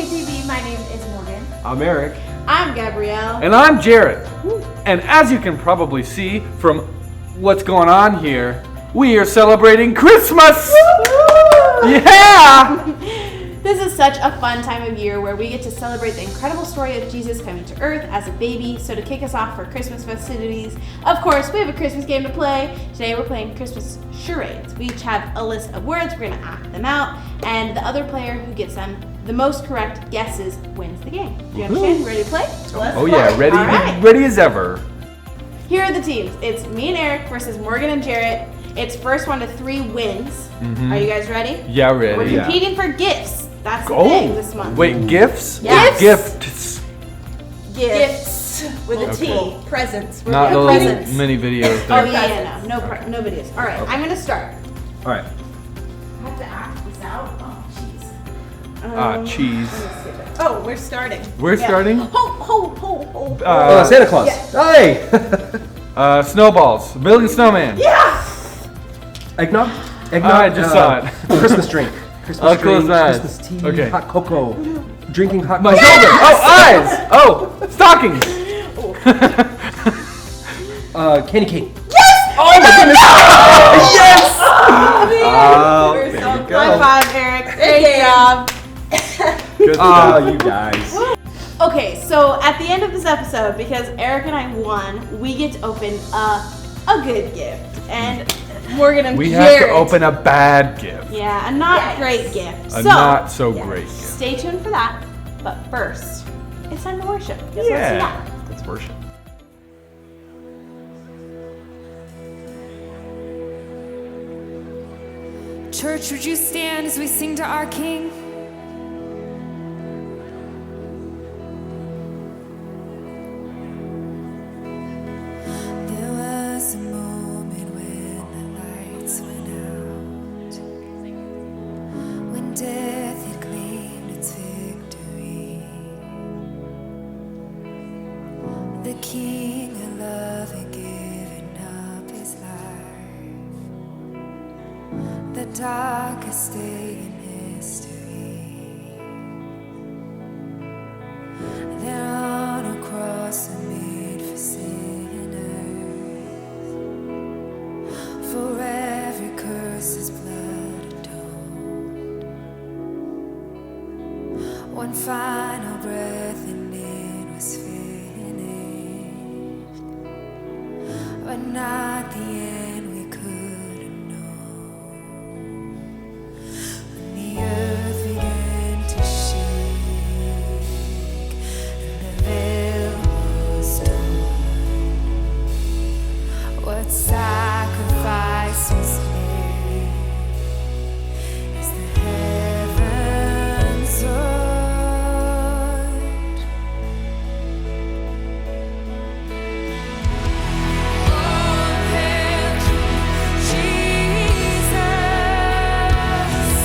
KTV. My name is Morgan. I'm Eric. I'm Gabrielle. And I'm Jarrett. And as you can probably see from what's going on here, we are celebrating Christmas! Yeah! This is such a fun time of year where we get to celebrate the incredible story of Jesus coming to earth as a baby. So to kick us off for Christmas festivities, of course, we have a Christmas game to play. Today we're playing Christmas charades. We each have a list of words. We're going to act them out. And the other player who gets them the most correct guesses wins the game. Do you understand? Ready to play? Let's play. Yeah, ready, All right. ready as ever. Here are the teams. It's me and Eric versus Morgan and Jarrett. It's first 1 to 3 wins. Are you guys ready? Yeah, ready. We're competing for gifts. That's the Oh, thing this month. wait, gifts? Yes. Or gifts? Gifts with a T. Okay. Presents. We're Not the giving little presents. mini videos Oh thing. yeah, no videos. All right, I'm gonna start. All right. I have to act this out. Oh jeez. Cheese. Oh, we're starting. We're starting? Ho. Santa Claus. Hey. Snowballs. Building a snowman. Yeah. Eggnog. I just saw it. Christmas drink. Christmas I'll close drink. my eyes. Christmas tea. Okay. Hot cocoa. Drinking hot. My cocoa. shoulder. Oh, eyes. Oh, stockings. Candy cane. Oh my goodness. Yes. We're there so you go. High five, Eric. Great Okay. job. Good stuff. You guys. Okay, so at the end of this episode, because Eric and I won, we get to open a good gift, and Morgan and We Jarrett. have to open a bad gift. Yeah, a not great gift. A So not so great gift. stay tuned for that. But first, it's time to worship. Let's do Yeah. that. Let's worship. Church, would you stand as we sing to our King? There was a moment when the lights went out, when death had claimed its victory. The King of love had given up his life, the darkest day in history. There on a cross made for sinners, for every curse his blood atoned. One final breath and it was finished, but not the end we could have known. When the earth began to shake and the veil was torn, what sacrifice was made as the heavens roared. All hail Jesus!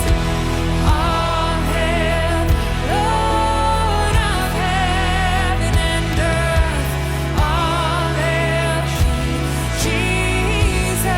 All hail, Lord of heaven and earth! All hail, Jesus!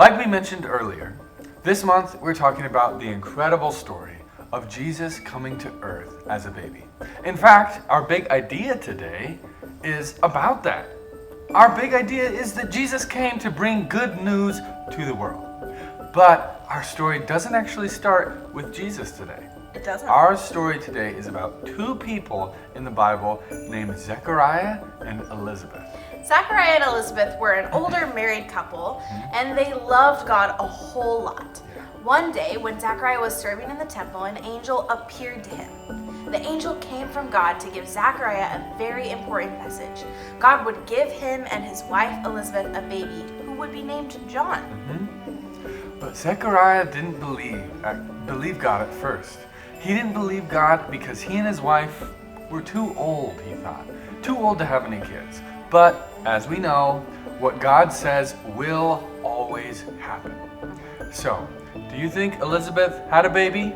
Like we mentioned earlier, this month we're talking about the incredible story of Jesus coming to earth as a baby. In fact, our big idea today is about that. Our big idea is that Jesus came to bring good news to the world. But our story doesn't actually start with Jesus today. It doesn't. Our story today is about two people in the Bible named Zechariah and Elizabeth. Zachariah and Elizabeth were an older married couple, and they loved God a whole lot. One day, when Zachariah was serving in the temple, an angel appeared to him. The angel came from God to give Zachariah a very important message. God would give him and his wife Elizabeth a baby who would be named John. But Zechariah didn't believe God at first. He didn't believe God because he and his wife were too old, he thought. Too old to have any kids. But as we know, what God says will always happen. So, do you think Elizabeth had a baby?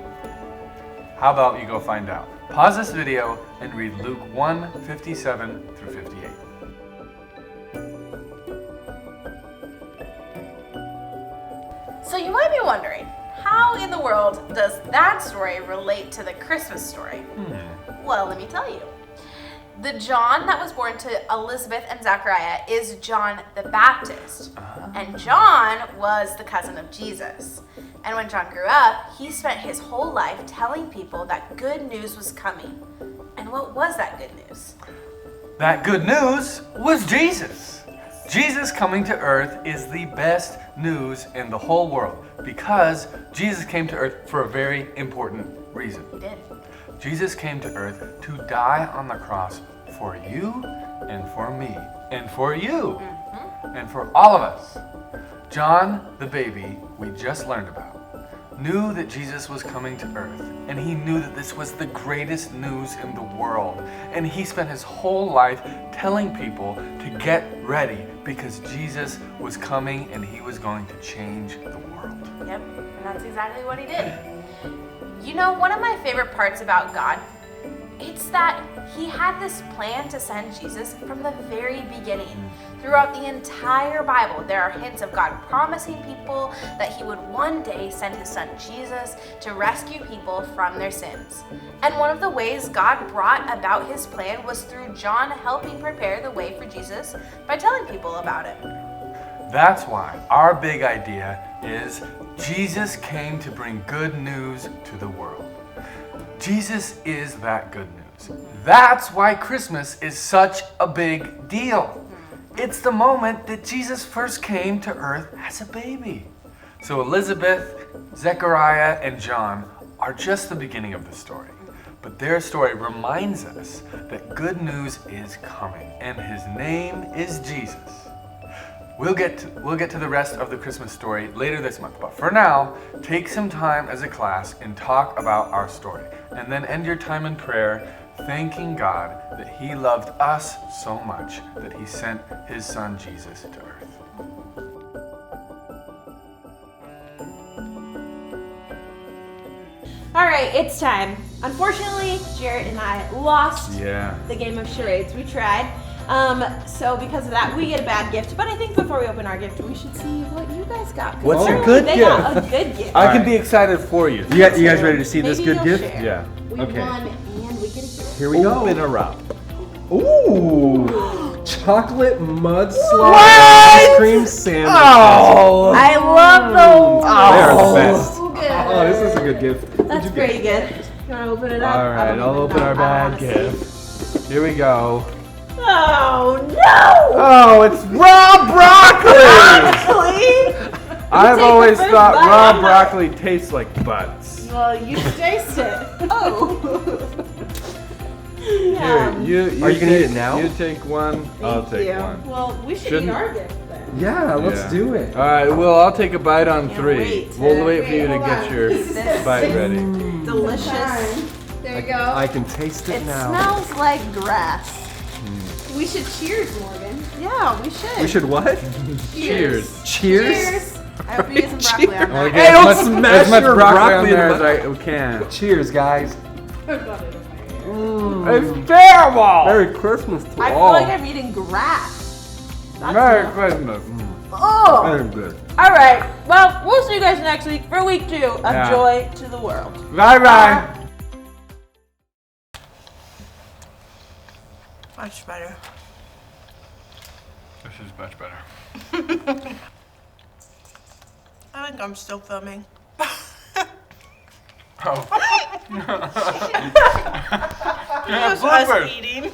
How about you go find out? Pause this video and read Luke 1:57 through 58. So you might be wondering, how in the world does that story relate to the Christmas story? Well, let me tell you. The John that was born to Elizabeth and Zachariah is John the Baptist. And John was the cousin of Jesus. And when John grew up, he spent his whole life telling people that good news was coming. And what was that good news? That good news was Jesus. Jesus coming to earth is the best news in the whole world because Jesus came to earth for a very important reason. He did. Jesus came to earth to die on the cross for you and for me and for you and for all of us. John, the baby we just learned about, knew that Jesus was coming to earth, and he knew that this was the greatest news in the world. And he spent his whole life telling people to get ready because Jesus was coming and he was going to change the world. Yep, and that's exactly what he did. You know, one of my favorite parts about God, it's that he had this plan to send Jesus from the very beginning. Throughout the entire Bible, there are hints of God promising people that he would one day send his son Jesus to rescue people from their sins. And one of the ways God brought about his plan was through John helping prepare the way for Jesus by telling people about it. That's why our big idea is Jesus came to bring good news to the world. Jesus is that good news. That's why Christmas is such a big deal. It's the moment that Jesus first came to earth as a baby. So Elizabeth, Zechariah, and John are just the beginning of the story. But their story reminds us that good news is coming, and his name is Jesus. We'll get to the rest of the Christmas story later this month, but for now, take some time as a class and talk about our story, and then end your time in prayer thanking God that he loved us so much that he sent his son Jesus to earth. All right, it's time. Unfortunately, Jarrett and I lost the game of charades. We tried. So because of that, we get a bad gift. But I think before we open our gift, we should see what you guys got. What's your good They gift? got a good gift. I can be excited for you. You guys ready to see this Maybe good you'll gift? share. Yeah. We Okay. won and we get a gift. Here we go. Open her up. Ooh, chocolate mudslide ice cream sandwich. Oh! I love those. They are the best. So good. Oh, this is a good gift. What'd That's you get? pretty good. You want to open it up? All right, I don't I'll even open know. our I bad wanna see. gift. Here we go. Oh no! Oh, it's raw broccoli! Really? I've take always the first thought bite, raw I'm not- broccoli tastes like butts. Well, you should taste it. Oh. Here, you Are you gonna eat take- it now? You take one, I'll Thank take you. one. Well, we should Shouldn't- eat our gift then. Yeah, let's Yeah. do it. All right, well, I'll take a bite on Can't 3. wait to- We'll wait for you to hold get on. your This bite is ready. delicious. There you go. I can taste it, It now. smells like grass. We should cheers, Morgan. Yeah, we should. We should what? Cheers. Cheers. I hope you're using broccoli on I'll that. get Hey, don't as much, smash as much your broccoli, broccoli on in there the as I can. Cheers, guys. It's terrible! Merry Christmas to I feel all. like I'm eating grass. That's Merry not- Christmas. Oh! Very good. All right. Well, we'll see you guys next week for week 2 of Yeah. Joy to the World. Bye-bye. Much better. This is much better. I think I'm still filming. Oh. It was us eating.